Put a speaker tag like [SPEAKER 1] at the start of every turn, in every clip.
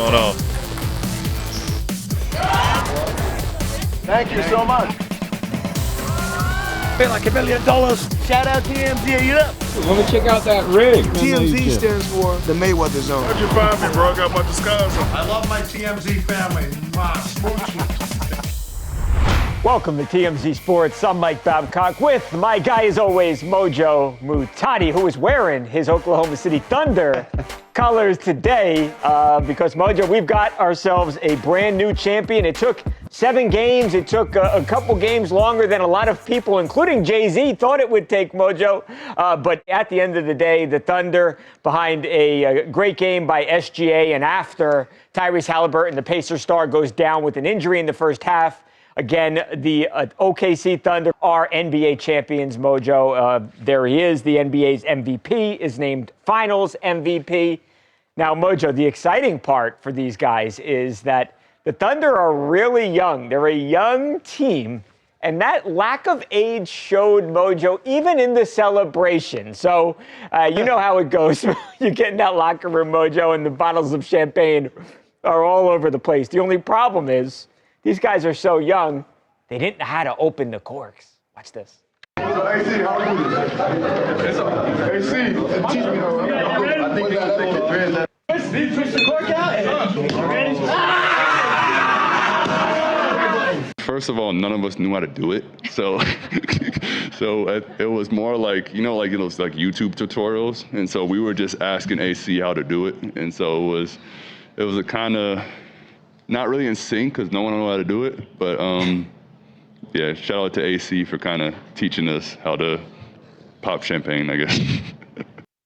[SPEAKER 1] going on.
[SPEAKER 2] Thank you so much.
[SPEAKER 3] Feel like $1 million.
[SPEAKER 2] Shout out TMZ, you up?
[SPEAKER 4] Let me check out that rig.
[SPEAKER 2] TMZ stands for the Mayweather Zone.
[SPEAKER 1] How'd you find me, bro? I got my disguise on.
[SPEAKER 5] I love my TMZ family. Smoochie.
[SPEAKER 6] Welcome to TMZ Sports. I'm Mike Babcock with my guy, as always, Mojo Muhtadi, who is wearing his Oklahoma City Thunder colors today because, Mojo, we've got ourselves a brand new champion. It took 7 games. It took a couple games longer than a lot of people, including Jay-Z, thought it would take, Mojo. But at the end of the day, the Thunder, behind a great game by SGA, and after Tyrese Haliburton, the Pacers star, goes down with an injury in the first half. Again, the OKC Thunder are NBA champions, Mojo. There he is. The NBA's MVP is named Finals MVP. Now, Mojo, the exciting part for these guys is that the Thunder are really young. They're a young team, and that lack of age showed, Mojo, even in the celebration. So you know how it goes. You get in that locker room, Mojo, and the bottles of champagne are all over the place. The only problem is these guys are so young, they didn't know how to open the corks. Watch this.
[SPEAKER 1] AC, how do you do this? AC, teach me how. I think you can take your dread.
[SPEAKER 2] Did you push the cork out?
[SPEAKER 7] First of all, none of us knew how to do it, so it was more like, like those like YouTube tutorials, and so we were just asking AC how to do it, and so it was a kind of not really in sync because no one knew how to do it, but yeah, shout out to AC for kind of teaching us how to pop champagne, I guess.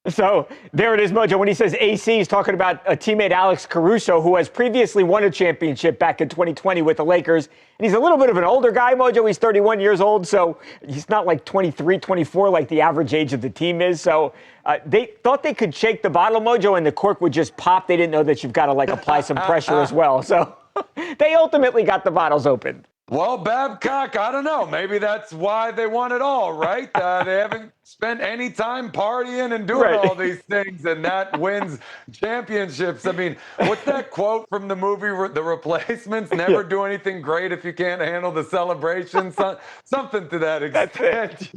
[SPEAKER 6] So there it is, Mojo. When he says AC, he's talking about a teammate, Alex Caruso, who has previously won a championship back in 2020 with the Lakers. And he's a little bit of an older guy, Mojo. He's 31 years old, so he's not like 23, 24 like the average age of the team is. So they thought they could shake the bottle, Mojo, and the cork would just pop. They didn't know that you've got to like apply some pressure as well. So they ultimately got the bottles opened.
[SPEAKER 4] Well, Babcock, I don't know. Maybe that's why they won it all, right? They haven't spent any time partying and doing all these things, and that wins championships. I mean, what's that quote from the movie The Replacements? Never do anything great if you can't handle the celebration. Something to that extent.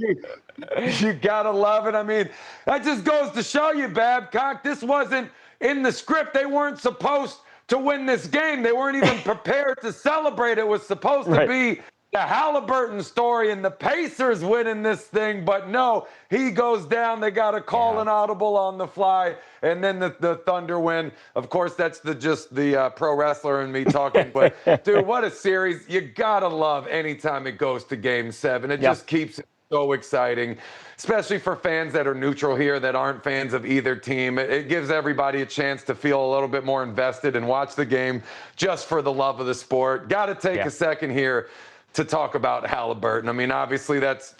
[SPEAKER 4] You got to love it. I mean, that just goes to show you, Babcock, this wasn't in the script. They weren't supposed to win this game. They weren't even prepared to celebrate. It was supposed to be the Haliburton story and the Pacers winning this thing, but no, he goes down. They got to call an audible on the fly, and then the Thunder win. Of course, that's just the pro wrestler and me talking, but dude, what a series. You got to love anytime it goes to Game 7. It just keeps it so exciting, especially for fans that are neutral here, that aren't fans of either team. It gives everybody a chance to feel a little bit more invested and watch the game just for the love of the sport. Got to take a second here to talk about Haliburton. I mean, obviously that's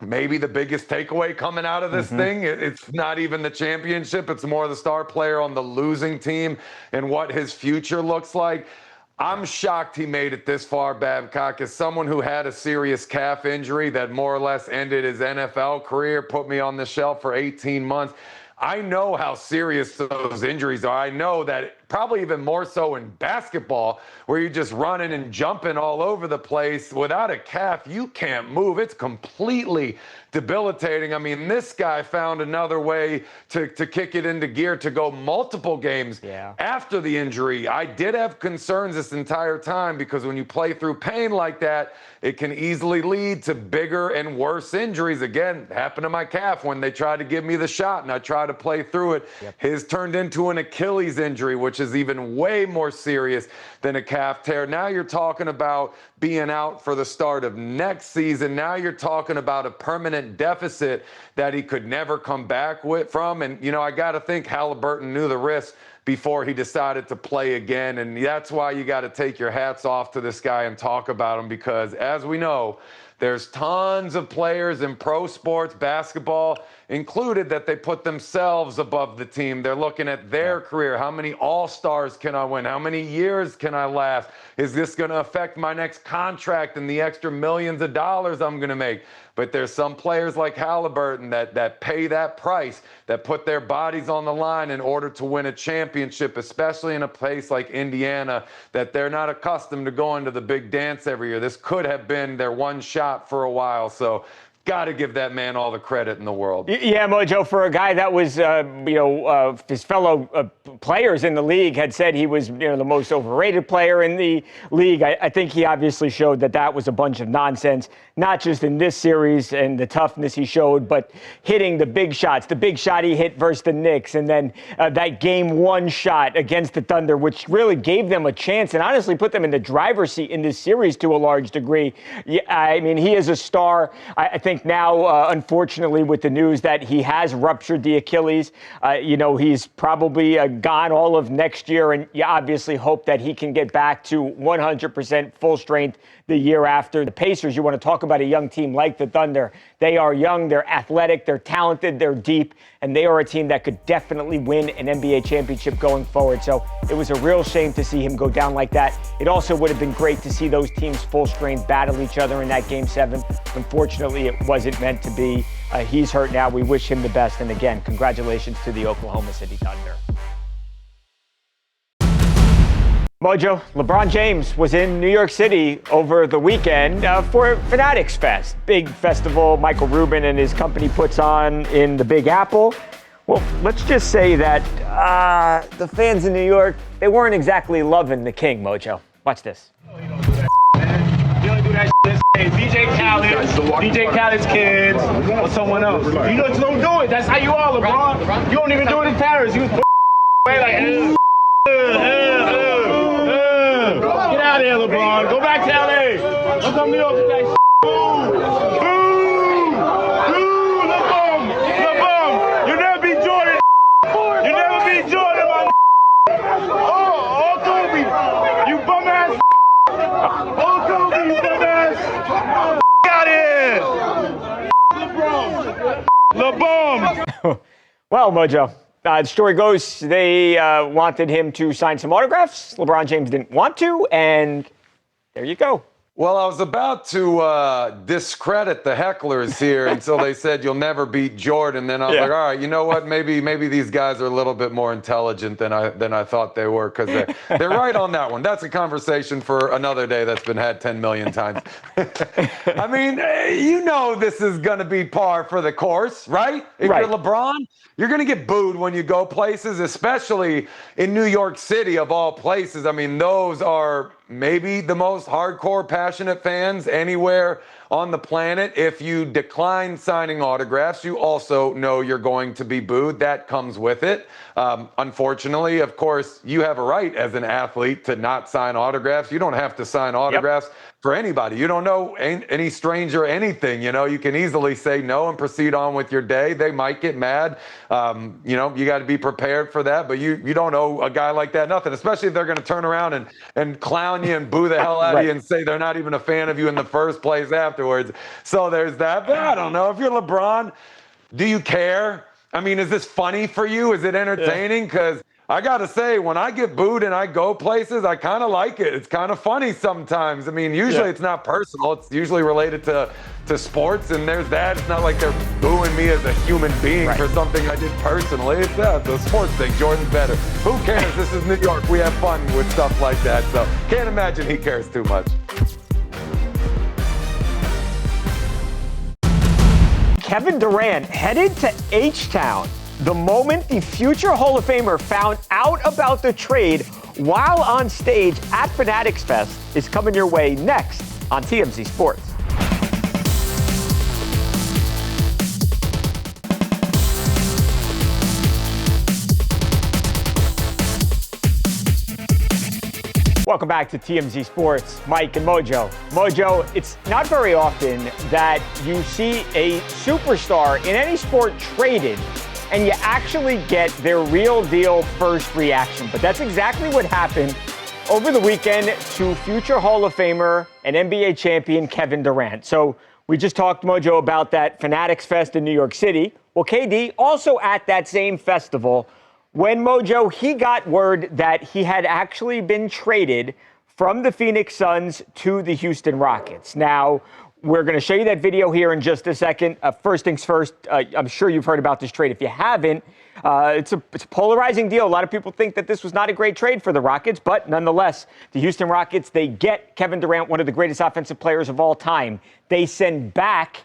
[SPEAKER 4] maybe the biggest takeaway coming out of this thing. It's not even the championship. It's more the star player on the losing team and what his future looks like. I'm shocked he made it this far, Babcock. As someone who had a serious calf injury that more or less ended his NFL career, put me on the shelf for 18 months, I know how serious those injuries are. I know that probably even more so in basketball, where you're just running and jumping all over the place. Without a calf, you can't move. It's completely debilitating. I mean, this guy found another way to kick it into gear, to go multiple games after the injury. I did have concerns this entire time because when you play through pain like that, it can easily lead to bigger and worse injuries. Again, happened to my calf when they tried to give me the shot and I tried to play through it. His turned into an Achilles injury, which is even way more serious than a calf tear. Now you're talking about being out for the start of next season. Now you're talking about a permanent deficit that he could never come back from. And, I got to think Haliburton knew the risk before he decided to play again. And that's why you got to take your hats off to this guy and talk about him, because as we know, there's tons of players in pro sports, basketball included, that they put themselves above the team. They're looking at their career. How many All-Stars can I win? How many years can I last? Is this going to affect my next contract and the extra millions of dollars I'm going to make? But there's some players like Haliburton that pay that price, that put their bodies on the line in order to win a championship, especially in a place like Indiana, that they're not accustomed to going to the big dance every year. This could have been their one shot for a while. So got to give that man all the credit in the world.
[SPEAKER 6] Yeah, Mojo, for a guy that was, his fellow players in the league had said he was, the most overrated player in the league. I think he obviously showed that was a bunch of nonsense, not just in this series and the toughness he showed, but hitting the big shots. The big shot he hit versus the Knicks, and then that game one shot against the Thunder, which really gave them a chance and honestly put them in the driver's seat in this series to a large degree. Yeah, I mean, he is a star. I think now, unfortunately, with the news that he has ruptured the Achilles, he's probably gone all of next year, and you obviously hope that he can get back to 100% full strength the year after. The Pacers, you want to talk about a young team like the Thunder. They are young, they're athletic, they're talented, they're deep, and they are a team that could definitely win an NBA championship going forward. So it was a real shame to see him go down like that. It also would have been great to see those teams full strength battle each other in that Game 7. Unfortunately, it wasn't meant to be. He's hurt now. We wish him the best. And again, congratulations to the Oklahoma City Thunder. Mojo, LeBron James was in New York City over the weekend for Fanatics Fest, big festival Michael Rubin and his company puts on in the Big Apple. Well, let's just say that the fans in New York, they weren't exactly loving the king, Mojo. Watch this.
[SPEAKER 2] You don't do that shit. DJ Khaled's kids, or someone else. You just don't do it. That's how you are, LeBron. You don't even do it in Paris. You was like, get out of here, LeBron. Go back to LA. Don't come to New York with that shit. LeBron. You never beat Jordan. You never beat Jordan, my Oh, Kobe. You bum ass. Oh, Kobe, you bum ass. Get out of here. LeBron.
[SPEAKER 6] Well, Mojo. The story goes they wanted him to sign some autographs. LeBron James didn't want to, and there you go.
[SPEAKER 4] Well, I was about to discredit the hecklers here until they said you'll never beat Jordan. Then I was like, all right, you know what? Maybe these guys are a little bit more intelligent than I thought they were, because they're right on that one. That's a conversation for another day that's been had 10 million times. I mean, this is going to be par for the course, right? If you're LeBron, you're going to get booed when you go places, especially in New York City of all places. I mean, those are maybe the most hardcore, passionate fans anywhere on the planet. If you decline signing autographs, you also know you're going to be booed. That comes with it. Unfortunately, of course, you have a right as an athlete to not sign autographs. You don't have to sign autographs for anybody. You don't know any stranger anything. You can easily say no and proceed on with your day. They might get mad. You got to be prepared for that. But you don't owe a guy like that nothing, especially if they're going to turn around and clown you and boo the hell out of you and say they're not even a fan of you in the first place afterwards. So there's that. But I don't know. If you're LeBron, do you care? I mean, is this funny for you? Is it entertaining? Because I got to say, when I get booed and I go places, I kind of like it. It's kind of funny sometimes. I mean, usually it's not personal. It's usually related to sports, and there's that. It's not like they're booing me as a human being for something I did personally. It's the sports thing. Jordan's better. Who cares? This is New York. We have fun with stuff like that. So can't imagine he cares too much.
[SPEAKER 6] Kevin Durant headed to H-Town the moment the future Hall of Famer found out about the trade while on stage at Fanatics Fest is coming your way next on TMZ Sports. Welcome back to TMZ Sports, Mike and Mojo. Mojo, it's not very often that you see a superstar in any sport traded and you actually get their real deal first reaction. But that's exactly what happened over the weekend to future Hall of Famer and NBA champion Kevin Durant. So we just talked, Mojo, about that Fanatics Fest in New York City. Well, KD also at that same festival when, Mojo, he got word that he had actually been traded from the Phoenix Suns to the Houston Rockets. Now, We're going to show you that video here in just a second. First things first, I'm sure you've heard about this trade. If you haven't, it's a polarizing deal. A lot of people think that this was not a great trade for the Rockets, but nonetheless, the Houston Rockets, they get Kevin Durant, one of the greatest offensive players of all time. They send back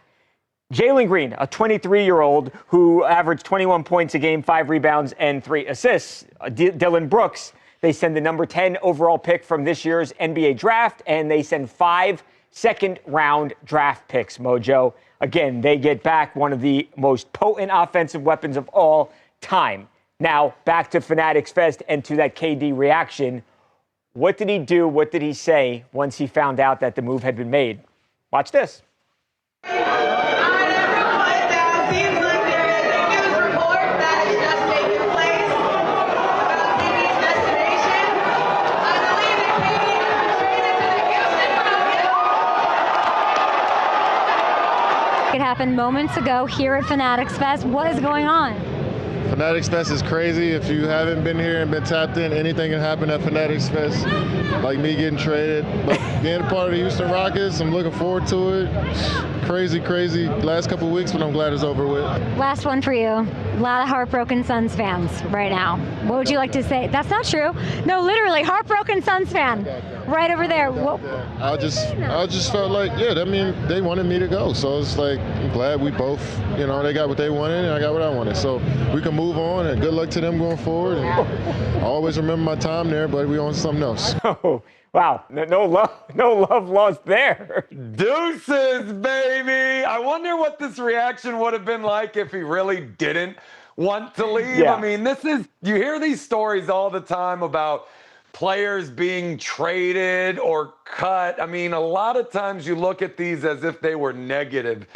[SPEAKER 6] Jalen Green, a 23-year-old who averaged 21 points a game, 5 rebounds, and 3 assists. Dylan Brooks, they send the number 10 overall pick from this year's NBA draft, and they send 5 second-round draft picks, Mojo. Again, they get back one of the most potent offensive weapons of all time. Now, back to Fanatics Fest and to that KD reaction. What did he do? What did he say once he found out that the move had been made? Watch this.
[SPEAKER 3] It happened moments ago here at Fanatics Fest. What is going on?
[SPEAKER 1] Fanatics Fest is crazy. If you haven't been here and been tapped in, anything can happen at Fanatics Fest, like me getting traded. But being a part of the Houston Rockets, I'm looking forward to it. Crazy last couple of weeks, but I'm glad it's over with.
[SPEAKER 3] Last one for you. A lot of heartbroken Suns fans right now. What would you like to say? That's not true. No, literally, heartbroken Suns fan. Right over there.
[SPEAKER 1] I just felt like, they wanted me to go. So it's like, I'm glad we both, they got what they wanted and I got what I wanted. So we can move on, and good luck to them going forward. And I always remember my time there, but we on something else.
[SPEAKER 6] Oh, wow. No love lost there.
[SPEAKER 4] Deuces, baby. I wonder what this reaction would have been like if he really didn't want to leave.
[SPEAKER 6] Yeah.
[SPEAKER 4] I mean, you hear these stories all the time about players being traded or cut. I mean, a lot of times you look at these as if they were negative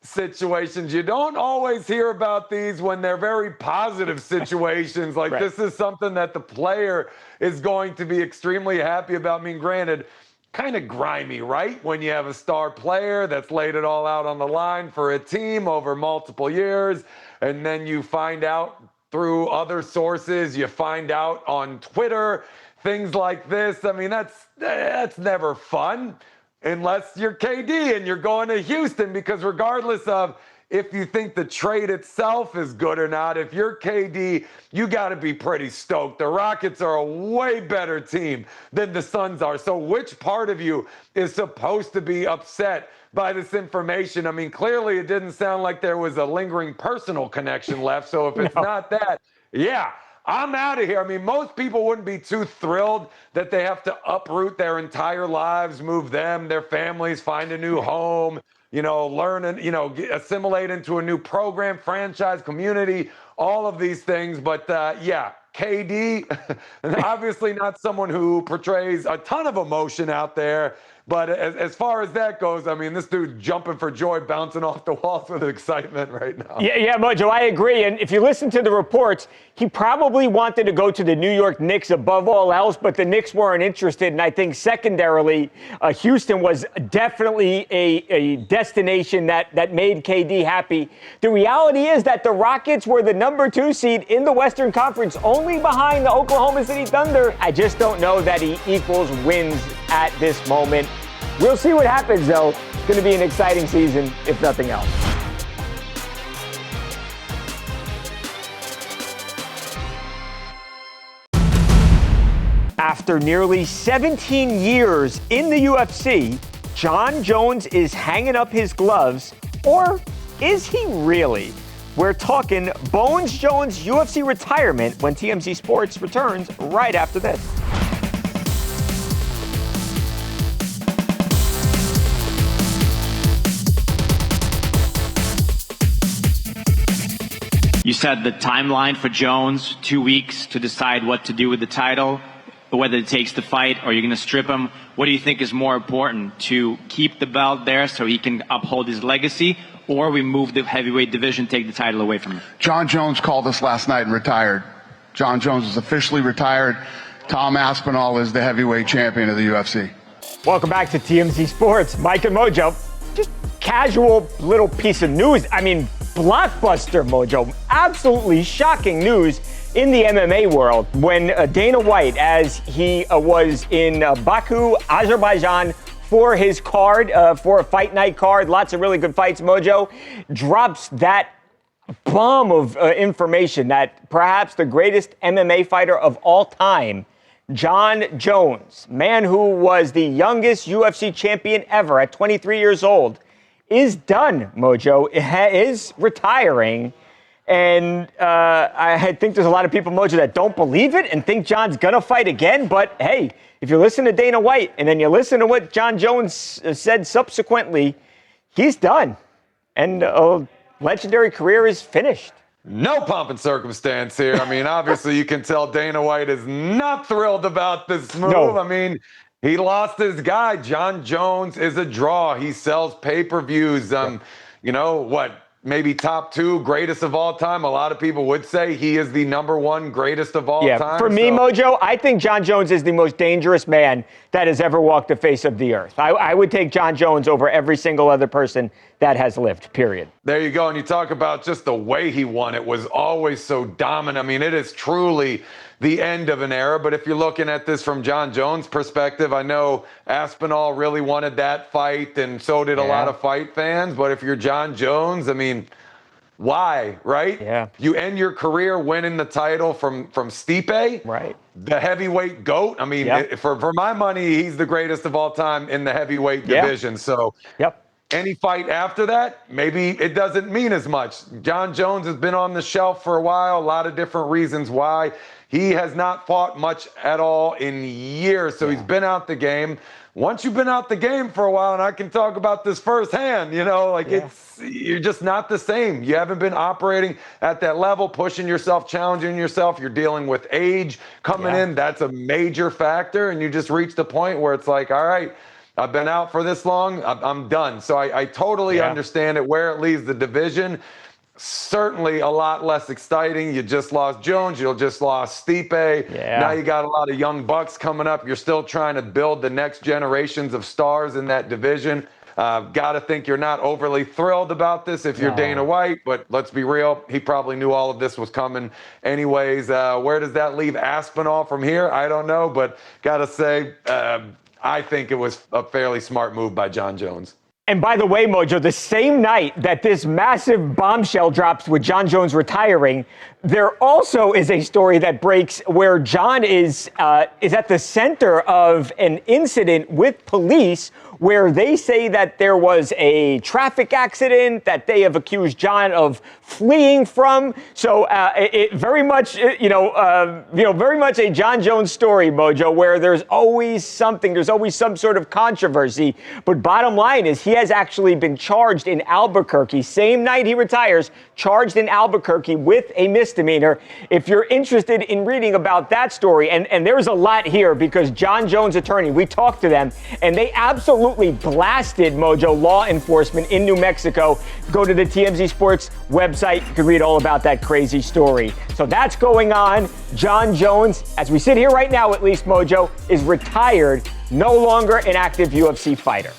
[SPEAKER 4] situations. You don't always hear about these when they're very positive situations. Like
[SPEAKER 6] right.
[SPEAKER 4] This is something that the player is going to be extremely happy about. I mean, granted, kind of grimy, right? When you have a star player that's laid it all out on the line for a team over multiple years, and then you find out through other sources, you find out on Twitter, things like this. I mean, that's never fun. Unless you're KD and you're going to Houston, because regardless of if you think the trade itself is good or not, if you're KD, you got to be pretty stoked. The Rockets are a way better team than the Suns are. So which part of you is supposed to be upset by this information? I mean, clearly it didn't sound like there was a lingering personal connection left. So if it's not that, yeah. I'm out of here. I mean, most people wouldn't be too thrilled that they have to uproot their entire lives, move them, their families, find a new home, learn and, assimilate into a new program, franchise, community, all of these things. But KD, obviously not someone who portrays a ton of emotion out there. But as far as that goes, I mean, this dude jumping for joy, bouncing off the walls with excitement right now.
[SPEAKER 6] Yeah, Mojo, I agree. And if you listen to the reports, he probably wanted to go to the New York Knicks above all else, but the Knicks weren't interested. And I think secondarily, Houston was definitely a destination that made KD happy. The reality is that the Rockets were the number 2 seed in the Western Conference, only behind the Oklahoma City Thunder. I just don't know that he equals wins at this moment. We'll see what happens, though. It's going to be an exciting season, if nothing else. After nearly 17 years in the UFC, Jon Jones is hanging up his gloves, or is he really? We're talking Bones Jones UFC retirement when TMZ Sports returns right after this.
[SPEAKER 8] You said the timeline for Jones, 2 weeks to decide what to do with the title, whether it takes the fight or you're going to strip him. What do you think is more important, to keep the belt there so he can uphold his legacy, or we move the heavyweight division, take the title away from him?
[SPEAKER 9] Jon Jones called us last night and retired. Jon Jones is officially retired. Tom Aspinall is the heavyweight champion of the UFC.
[SPEAKER 6] Welcome back to TMZ Sports. Mike and Mojo. Just casual little piece of news. I mean, blockbuster, Mojo. Absolutely shocking news in the MMA world when Dana White, as he was in Baku, Azerbaijan, for his card, for a fight night card. Lots of really good fights. Mojo drops that bomb of information that perhaps the greatest MMA fighter of all time, Jon Jones, man who was the youngest UFC champion ever at 23 years old, is done, Mojo, is retiring. And I think there's a lot of people, Mojo, that don't believe it and think John's going to fight again. But, hey, if you listen to Dana White and then you listen to what Jon Jones said subsequently, he's done. And a legendary career is finished.
[SPEAKER 4] No pomp and circumstance here. I mean, obviously you can tell Dana White is not thrilled about this move.
[SPEAKER 6] No.
[SPEAKER 4] I mean, he lost his guy. Jon Jones is a draw. He sells pay-per-views. You know, what, maybe top 2 greatest of all time. A lot of people would say he is the #1 greatest of all time.
[SPEAKER 6] For me, Mojo, I think Jon Jones is the most dangerous man that has ever walked the face of the earth. I would take Jon Jones over every single other person that has lived, period.
[SPEAKER 4] There you go. And you talk about just the way he won. It was always so dominant. I mean, it is truly the end of an era. But if you're looking at this from Jon Jones' perspective, I know Aspinall really wanted that fight, and so did a lot of fight fans. But if you're Jon Jones, I mean, why, right?
[SPEAKER 6] Yeah.
[SPEAKER 4] You end your career winning the title from Stipe.
[SPEAKER 6] Right.
[SPEAKER 4] The heavyweight GOAT. I mean, for my money, he's the greatest of all time in the heavyweight division. So any fight after that, maybe it doesn't mean as much. Jon Jones has been on the shelf for a while, a lot of different reasons why. He has not fought much at all in years, so he's been out the game. Once you've been out the game for a while, and I can talk about this firsthand, you know, like you're just not the same. You haven't been operating at that level, pushing yourself, challenging yourself. You're dealing with age coming in. That's a major factor, and you just reached a point where it's like, all right, I've been out for this long. I'm done. So I totally understand it. Where it leaves the division, certainly a lot less exciting. You just lost Jones. You just lost Stipe. Now you got a lot of young bucks coming up. You're still trying to build the next generations of stars in that division. Got to think you're not overly thrilled about this if you're Dana White, but let's be real. He probably knew all of this was coming anyways. Where does that leave Aspinall from here? I don't know, but got to say, I think it was a fairly smart move by Jon Jones.
[SPEAKER 6] And by the way, Mojo, the same night that this massive bombshell drops with Jon Jones retiring, there also is a story that breaks where Jon is at the center of an incident with police where they say that there was a traffic accident that they have accused Jon of fleeing from. So it very much, very much a Jon Jones story, Mojo, where there's always something, there's always some sort of controversy. But bottom line is he has actually been charged in Albuquerque, same night he retires, charged in Albuquerque with a misdemeanor. If you're interested in reading about that story, and there's a lot here because Jon Jones' attorney, we talked to them, and they absolutely blasted, Mojo, law enforcement in New Mexico. Go to the TMZ Sports website. You can read all about that crazy story. So that's going on. Jon Jones, as we sit here right now, at least, Mojo, is retired, no longer an active UFC fighter.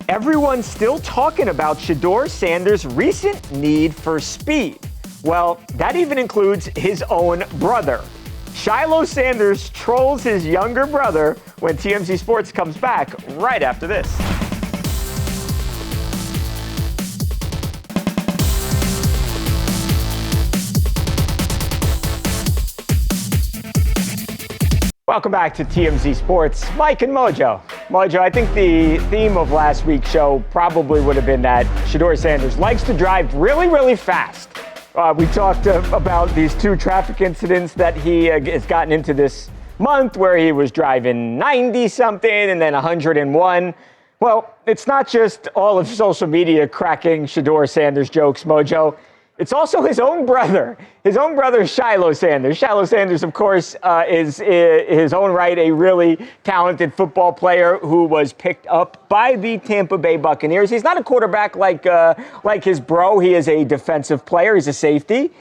[SPEAKER 6] Everyone's still talking about Shiloh Sanders' recent need for speed. Well, that even includes his own brother. Shiloh Sanders trolls his younger brother when TMZ Sports comes back right after this. Welcome back to TMZ Sports. Mike and Mojo. Mojo, I think the theme of last week's show probably would have been that Shiloh Sanders likes to drive really, really fast. We talked about these 2 traffic incidents that he has gotten into this month where he was driving 90-something and then 101. Well, it's not just all of social media cracking Shiloh Sanders jokes, Mojo. It's also his own brother. His own brother, Shiloh Sanders. Shiloh Sanders, of course, is his own right a really talented football player who was picked up by the Tampa Bay Buccaneers. He's not a quarterback like his bro. He is a defensive player. He's a safety.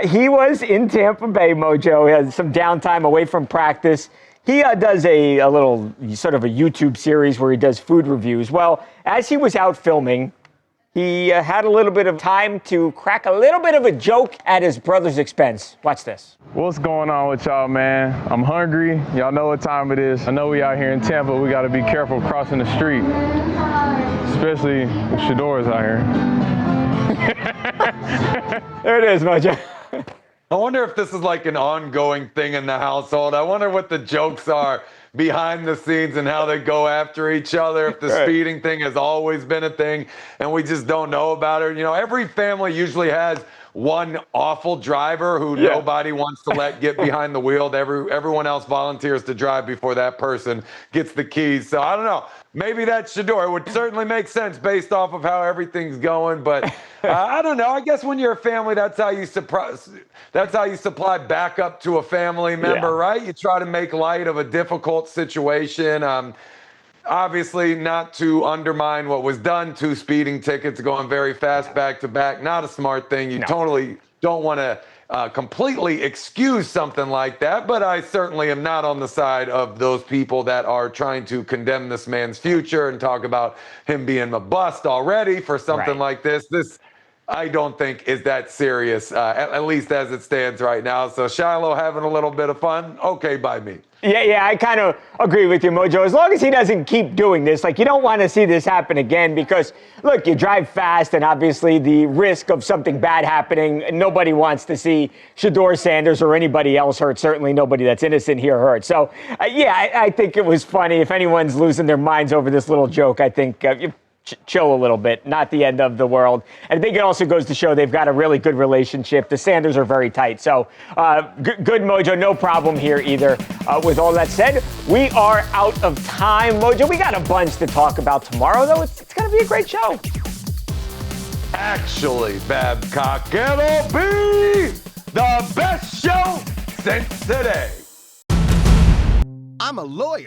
[SPEAKER 6] He was in Tampa Bay, Mojo. He had some downtime away from practice. He does a little sort of a YouTube series where he does food reviews. Well, as he was out filming, he had a little bit of time to crack a little bit of a joke at his brother's expense. Watch this.
[SPEAKER 10] What's going on with y'all, man? I'm hungry. Y'all know what time it is. I know we out here in Tampa. We got to be careful crossing the street, especially with Shador's out here.
[SPEAKER 6] There it is, Mojo.
[SPEAKER 4] I wonder if this is like an ongoing thing in the household. I wonder what the jokes are behind the scenes and how they go after each other. If the speeding thing has always been a thing and we just don't know about it. You know, every family usually has one awful driver who nobody wants to let get behind the wheel. Everyone else volunteers to drive before that person gets the keys. So I don't know. Maybe that's Shador. It would certainly make sense based off of how everything's going. But I don't know. I guess when you're a family, that's how you supply backup to a family member, right? You try to make light of a difficult situation. Obviously, not to undermine what was done, 2 speeding tickets going very fast back to back. Not a smart thing. You totally don't want to completely excuse something like that, but I certainly am not on the side of those people that are trying to condemn this man's future and talk about him being a bust already for something like this. This, I don't think, is that serious, at least as it stands right now. So Shiloh having a little bit of fun, okay by me.
[SPEAKER 6] Yeah, I kind of agree with you, Mojo. As long as he doesn't keep doing this, like, you don't want to see this happen again because, look, you drive fast and obviously the risk of something bad happening, nobody wants to see Shiloh Sanders or anybody else hurt, certainly nobody that's innocent here hurt. So, I think it was funny. If anyone's losing their minds over this little joke, I think chill a little bit, not the end of the world. And I think it also goes to show they've got a really good relationship. The Sanders are very tight. So good, Mojo, no problem here either. With all that said, we are out of time, Mojo. We got a bunch to talk about tomorrow, though. It's going to be a great show.
[SPEAKER 4] Actually, Babcock, it'll be the best show since today.
[SPEAKER 11] I'm a lawyer.